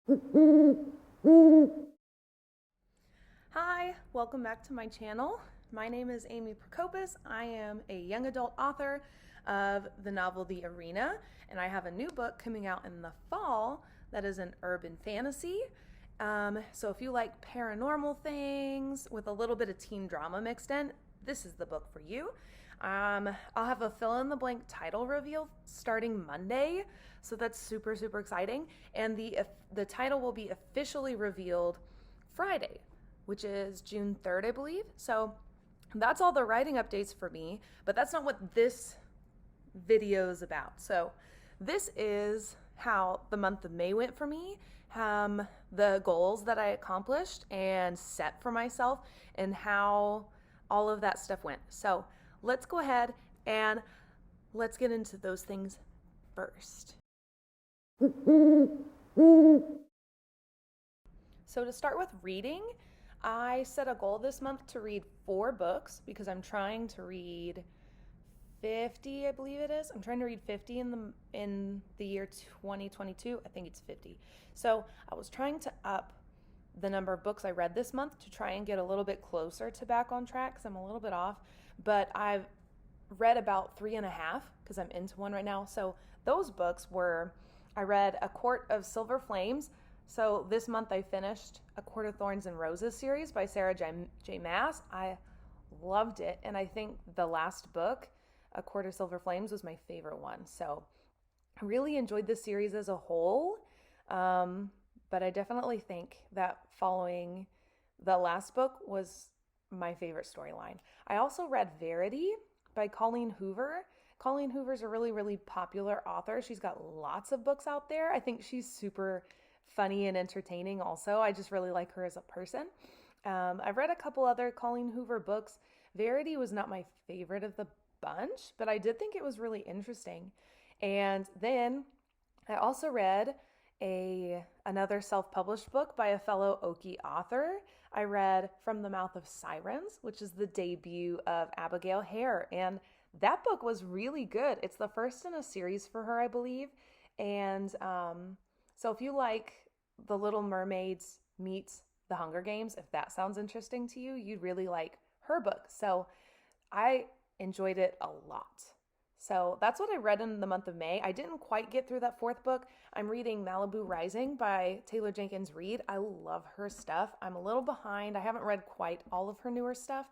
Hi, welcome back to my channel. My name is Amy Prokopis. I am a young adult author of the novel The Arena, and I have a new book coming out in the fall that is an urban fantasy. So if you like paranormal things with a little bit of teen drama mixed in, this is the book for you. I'll have a fill-in-the-blank title reveal starting Monday, so that's super, super exciting. And the title will be officially revealed Friday, which is June 3rd, I believe. So that's all the writing updates for me, but that's not what this video is about. So this is how the month of May went for me, the goals that I accomplished and set for myself, and how all of that stuff went. So let's go ahead and let's get into those things first. So to start with reading, I set a goal this month to read 4 books because I'm trying to read 50, I believe it is. I'm trying to read 50 in the year 2022. I think it's 50. So I was trying to up the number of books I read this month to try and get a little bit closer to back on track because I'm a little bit off. But I've read about 3.5 because I'm into one right now. So those books were, I read A Court of Silver Flames. So this month I finished A Court of Thorns and Roses series by Sarah J. Maas. I loved it, and I think the last book, A Court of Silver Flames, was my favorite one. So I really enjoyed this series as a whole, but I definitely think that following the last book was my favorite storyline. I also read Verity by Colleen Hoover. Colleen Hoover's a really, really popular author. She's got lots of books out there. I think she's super funny and entertaining also. I just really like her as a person. I've read a couple other Colleen Hoover books. Verity was not my favorite of the bunch, but I did think it was really interesting. And then I also read another self-published book by a fellow Okie author. I read From the Mouth of Sirens, which is the debut of Abigail Hare, and that book was really good. It's the first in a series for her, I believe. And so if you like The Little Mermaids meets The Hunger Games, if that sounds interesting to you, you'd really like her book. So I enjoyed it a lot. So that's what I read in the month of May. I didn't quite get through that 4th book. I'm reading Malibu Rising by Taylor Jenkins Reid. I love her stuff. I'm a little behind. I haven't read quite all of her newer stuff.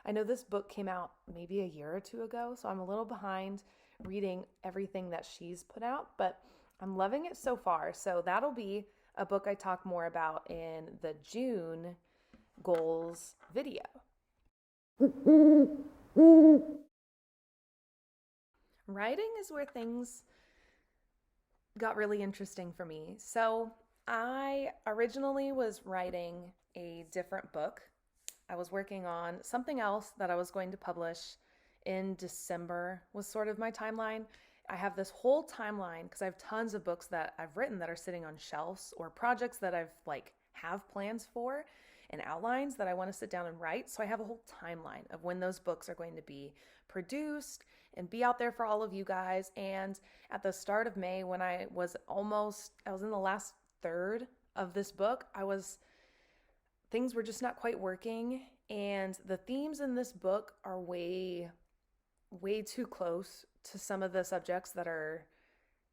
I know this book came out maybe a year or 2 ago, so I'm a little behind reading everything that she's put out, but I'm loving it so far. So that'll be a book I talk more about in the June goals video. Writing is where things got really interesting for me. So I originally was writing a different book. I was working on something else that I was going to publish in December, was sort of my timeline. I have this whole timeline because I have tons of books that I've written that are sitting on shelves, or projects that I've have plans for and outlines that I want to sit down and write. So I have a whole timeline of when those books are going to be produced and be out there for all of you guys. And at the start of May, when I was in the last third of this book, things were just not quite working. And the themes in this book are way, way too close to some of the subjects that are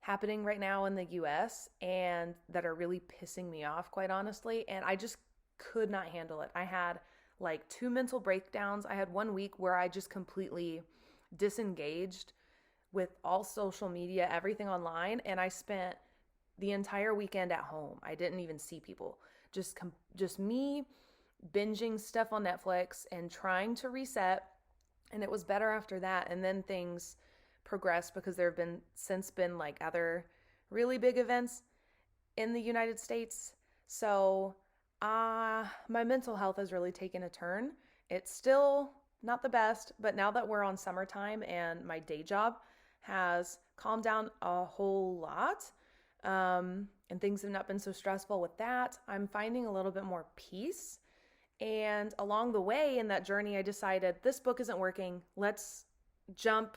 happening right now in the US and that are really pissing me off, quite honestly. And I just could not handle it. I had 2 mental breakdowns. I had 1 week where I just completely disengaged with all social media, everything online, and I spent the entire weekend at home. I didn't even see people. Just me binging stuff on Netflix and trying to reset, and it was better after that. And then things progressed because there have since been other really big events in the United States. So my mental health has really taken a turn. It's still not the best, but now that we're on summertime and my day job has calmed down a whole lot, and things have not been so stressful with that, I'm finding a little bit more peace. And along the way in that journey, I decided this book isn't working. Let's jump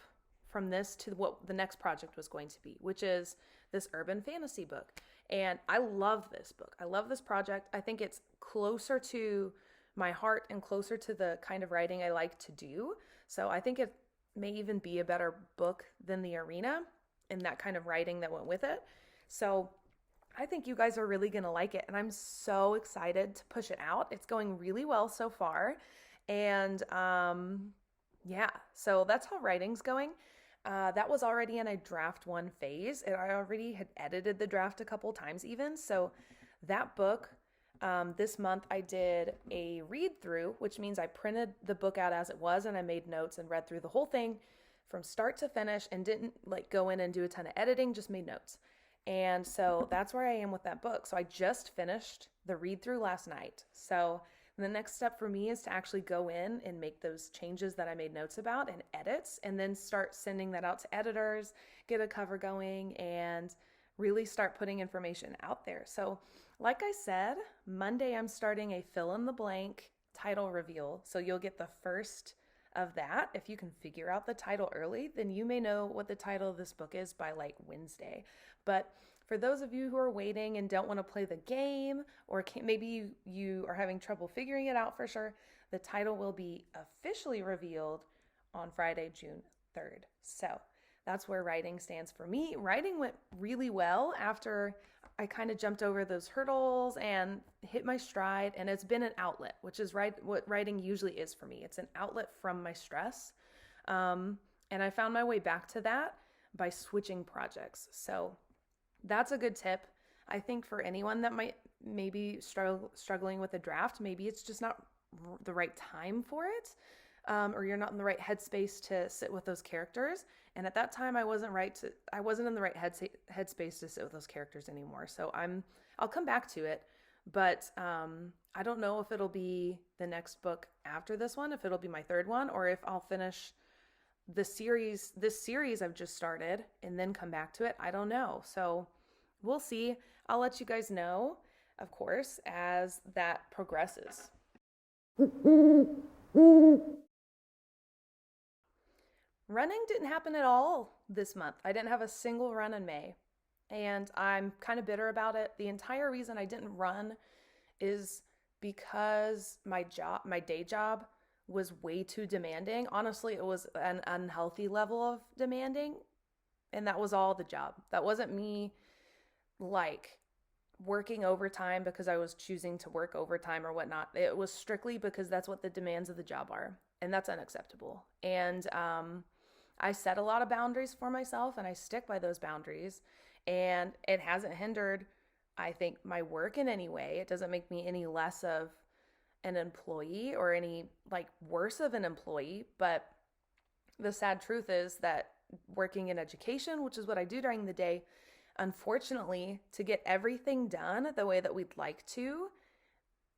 from this to what the next project was going to be, which is this urban fantasy book. And I love this book. I love this project. I think it's closer to my heart and closer to the kind of writing I like to do. So I think it may even be a better book than The Arena and that kind of writing that went with it. So I think you guys are really going to like it. And I'm so excited to push it out. It's going really well so far. And yeah, so that's how writing's going. That was already in a draft one phase. I already had edited the draft a couple times even. So that book, this month I did a read through, which means I printed the book out as it was and I made notes and read through the whole thing from start to finish and didn't like go in and do a ton of editing, just made notes. And so that's where I am with that book. So I just finished the read through last night. So the next step for me is to actually go in and make those changes that I made notes about and edits, and then start sending that out to editors, get a cover going, and really start putting information out there. So like I said, Monday I'm starting a fill in the blank title reveal. So you'll get the first of that. If you can figure out the title early, then you may know what the title of this book is by like Wednesday. But for those of you who are waiting and don't want to play the game, or maybe you are having trouble figuring it out for sure, the title will be officially revealed on Friday, June 3rd. So that's where writing stands for me. Writing went really well after I kind of jumped over those hurdles and hit my stride, and it's been an outlet, which is what writing usually is for me. It's an outlet from my stress. And I found my way back to that by switching projects. So that's a good tip. I think for anyone that might maybe struggling with a draft, maybe it's just not the right time for it, or you're not in the right headspace to sit with those characters. And at that time, I wasn't in the right headspace to sit with those characters anymore. So I'll come back to it, but I don't know if it'll be the next book after this one, if it'll be my third one, or if I'll finish this series I've just started and then come back to it. I don't know. So we'll see. I'll let you guys know, of course, as that progresses. Running didn't happen at all this month. I didn't have a single run in May, and I'm kind of bitter about it. The entire reason I didn't run is because my day job was way too demanding. Honestly, it was an unhealthy level of demanding, and that was all the job. That wasn't me like working overtime because I was choosing to work overtime or whatnot. It was strictly because that's what the demands of the job are, and that's unacceptable. And I set a lot of boundaries for myself, and I stick by those boundaries, and it hasn't hindered, I think, my work in any way. It doesn't make me any less of an employee or any like worse of an employee. But the sad truth is that working in education, which is what I do during the day, unfortunately, to get everything done the way that we'd like to,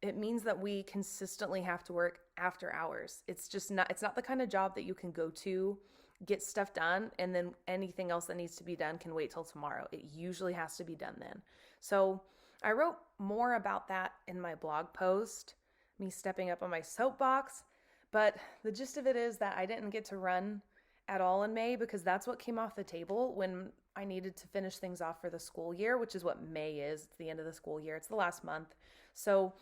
it means that we consistently have to work after hours. It's not the kind of job that you can go to, get stuff done, and then anything else that needs to be done can wait till tomorrow. It usually has to be done then. So I wrote more about that in my blog post, me stepping up on my soapbox, but the gist of it is that I didn't get to run at all in May because that's what came off the table when I needed to finish things off for the school year, which is what May is. It's the end of the school year. It's the last month. So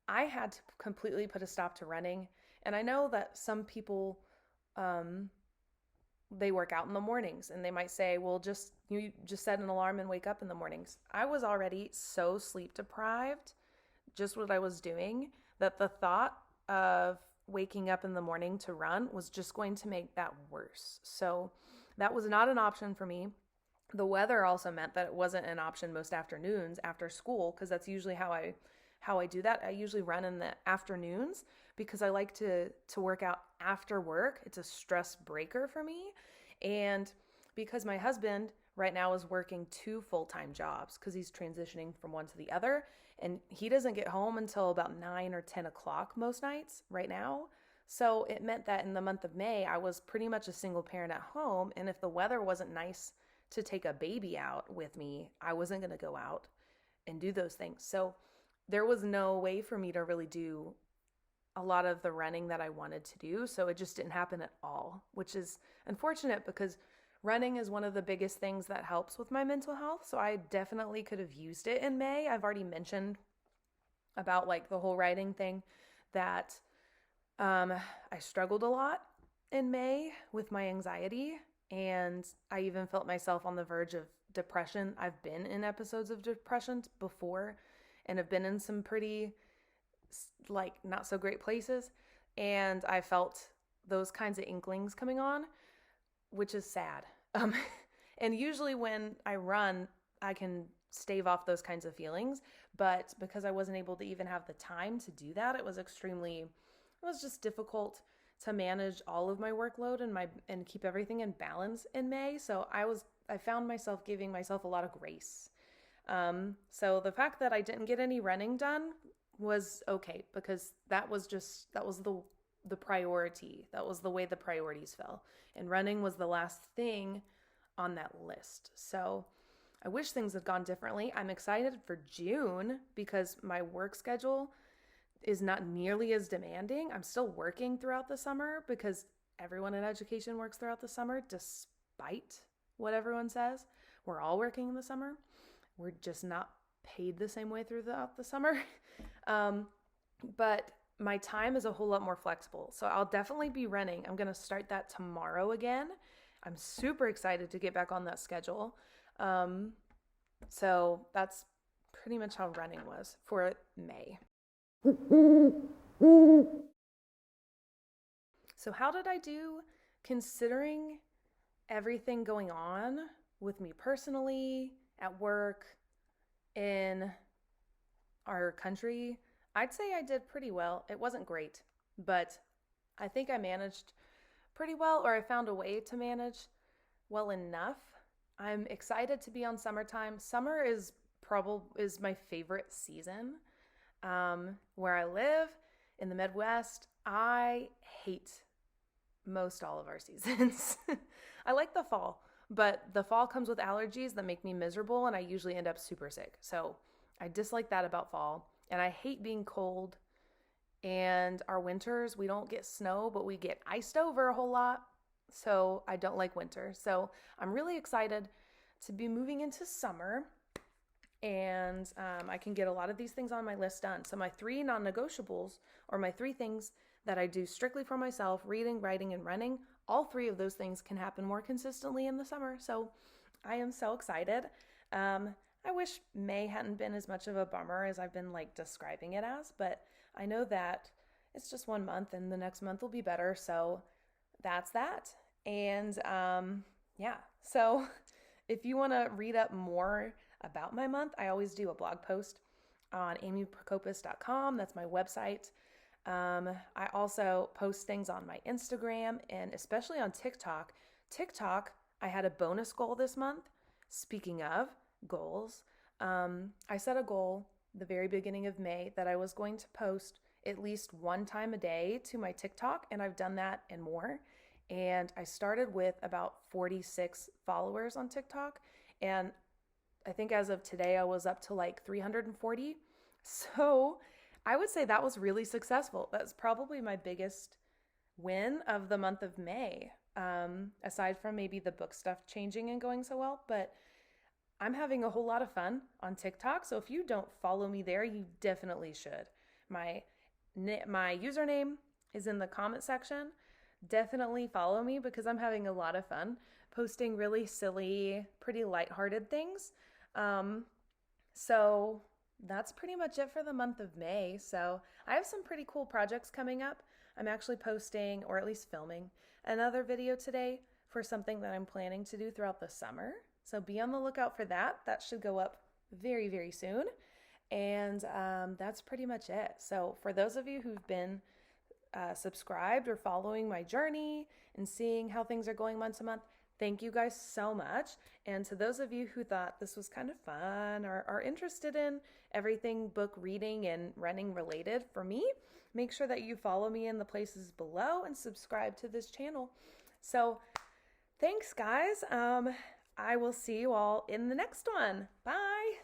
I had to completely put a stop to running. And I know that some people, they work out in the mornings, and they might say, well, you just set an alarm and wake up in the mornings. I was already so sleep deprived, just what I was doing, that the thought of waking up in the morning to run was just going to make that worse. So that was not an option for me. The weather also meant that it wasn't an option most afternoons after school, because that's usually how I do that. I usually run in the afternoons because I like to work out after work. It's a stress breaker for me. And because my husband right now is working 2 full-time jobs because he's transitioning from one to the other, and he doesn't get home until about 9 or 10 o'clock most nights right now. So it meant that in the month of May, I was pretty much a single parent at home. And if the weather wasn't nice to take a baby out with me, I wasn't going to go out and do those things. So there was no way for me to really do a lot of the running that I wanted to do. So it just didn't happen at all, which is unfortunate because running is one of the biggest things that helps with my mental health. So I definitely could have used it in May. I've already mentioned about like the whole writing thing that I struggled a lot in May with my anxiety, and I even felt myself on the verge of depression. I've been in episodes of depression before and have been in some pretty like not so great places, and I felt those kinds of inklings coming on, which is sad. And usually when I run, I can stave off those kinds of feelings, but because I wasn't able to even have the time to do that, it was just difficult to manage all of my workload and keep everything in balance in May. So I found myself giving myself a lot of grace. So the fact that I didn't get any running done was okay, because that was the priority. That was the way the priorities fell. And running was the last thing on that list. So I wish things had gone differently. I'm excited for June because my work schedule is not nearly as demanding. I'm still working throughout the summer because everyone in education works throughout the summer, despite what everyone says. We're all working in the summer. We're just not paid the same way throughout the summer. But my time is a whole lot more flexible. So I'll definitely be running. I'm going to start that tomorrow again. I'm super excited to get back on that schedule. So that's pretty much how running was for May. So how did I do considering everything going on with me personally, at work, in our country? I'd say I did pretty well. It wasn't great, but I think I managed pretty well, or I found a way to manage well enough. I'm excited to be on summertime. Summer is my favorite season. Where I live in the Midwest, I hate most all of our seasons. I like the fall, but the fall comes with allergies that make me miserable, and I usually end up super sick. So I dislike that about fall, and I hate being cold. And our winters, we don't get snow, but we get iced over a whole lot. So I don't like winter. So I'm really excited to be moving into summer, and I can get a lot of these things on my list done. So my 3 non-negotiables, or my 3 things that I do strictly for myself, reading, writing, and running, all 3 of those things can happen more consistently in the summer. So I am so excited. I wish May hadn't been as much of a bummer as I've been like describing it as, but I know that it's just 1 month and the next month will be better. So that's that. And yeah, so if you want to read up more about my month, I always do a blog post on amyprokopis.com. That's my website. I also post things on my Instagram and especially on TikTok. I had a bonus goal this month. Speaking of goals, I set a goal the very beginning of May that I was going to post at least 1 time a day to my TikTok, and I've done that and more. And I started with about 46 followers on TikTok, and I think as of today I was up to like 340. So I would say that was really successful. That's probably my biggest win of the month of May, aside from maybe the book stuff changing and going so well. But I'm having a whole lot of fun on TikTok. So if you don't follow me there, you definitely should. My username is in the comment section. Definitely follow me because I'm having a lot of fun posting really silly, pretty lighthearted things. So that's pretty much it for the month of May. So I have some pretty cool projects coming up. I'm actually posting, or at least filming, another video today for something that I'm planning to do throughout the summer. So be on the lookout for that. That should go up very, very soon. And that's pretty much it. So for those of you who've been subscribed or following my journey and seeing how things are going month to month, thank you guys so much. And to those of you who thought this was kind of fun or are interested in everything book reading and running related for me, make sure that you follow me in the places below and subscribe to this channel. So thanks, guys. I will see you all in the next one. Bye.